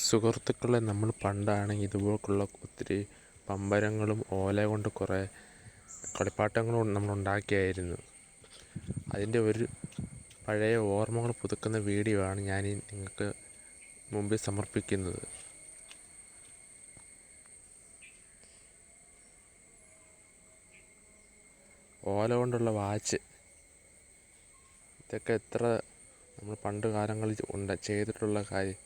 സുഹൃത്തുക്കളെ, നമ്മൾ പണ്ടാണെങ്കിൽ ഇതുപോലുള്ള ഒത്തിരി പമ്പരങ്ങളും ഓല കൊണ്ട് കുറേ കളിപ്പാട്ടങ്ങളും നമ്മൾ ഉണ്ടാക്കിയായിരുന്നു. അതിൻ്റെ ഒരു പഴയ ഓർമ്മകൾ പുതുക്കുന്ന വീഡിയോ ആണ് ഞാൻ നിങ്ങൾക്ക് മുമ്പിൽ സമർപ്പിക്കുന്നത്. ഓല കൊണ്ടുള്ള വാച്ച്, ഇതൊക്കെ എത്ര നമ്മൾ പണ്ട് കാലങ്ങളിൽ ചെയ്തിട്ടുള്ള കാര്യം.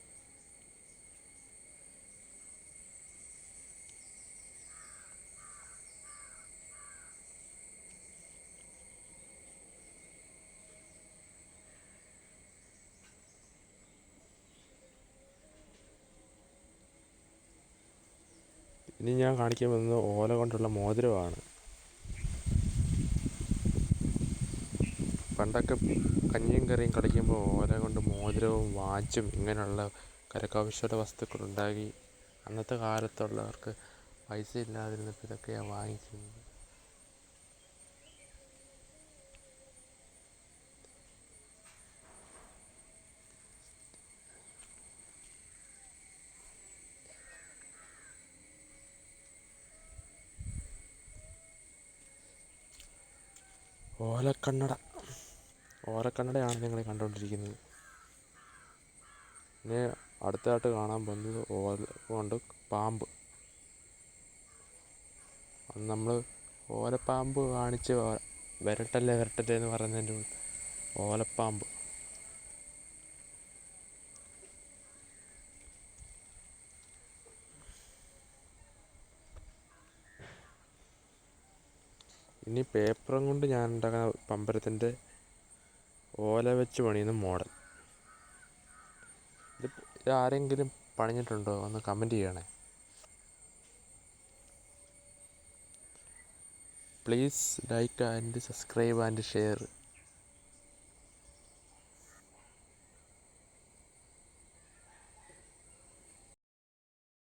ഇനി ഞാൻ കാണിക്കാൻ പോകുന്നത് ഓല കൊണ്ടുള്ള മോതിരമാണ്. പണ്ടൊക്കെ കഞ്ഞിയും കറിയും കളിക്കുമ്പോൾ ഓല കൊണ്ട് മോതിരവും വാച്ചും ഇങ്ങനെയുള്ള കരകൗശല വസ്തുക്കൾ ഉണ്ടാക്കി. അന്നത്തെ കാലത്തുള്ളവർക്ക് പൈസ ഇല്ലാതിരുന്നപ്പോൾ ഇതൊക്കെയാണ് വാങ്ങിക്കുന്നത്. ഓലക്കണ്ണടയാണ് നിങ്ങൾ കണ്ടുകൊണ്ടിരിക്കുന്നത്. പിന്നെ അടുത്തതായിട്ട് കാണാൻ പോകുന്നത് ഓല കൊണ്ട് പാമ്പ്. അന്ന് നമ്മൾ ഓലപ്പാമ്പ് കാണിച്ച് വരട്ടല്ലേ എന്ന് പറയുന്നതിൻ്റെ ഓലപ്പാമ്പ്. ഇനി പേപ്പറും കൊണ്ട് ഞാൻ ഉണ്ടാക്കുന്ന പമ്പരത്തിൻ്റെ ഓല വെച്ച് പണിയുന്ന മോഡൽ. ഇത് ആരെങ്കിലും പണിഞ്ഞിട്ടുണ്ടോ? ഒന്ന് കമൻറ്റ് ചെയ്യണേ. Please like and subscribe and share.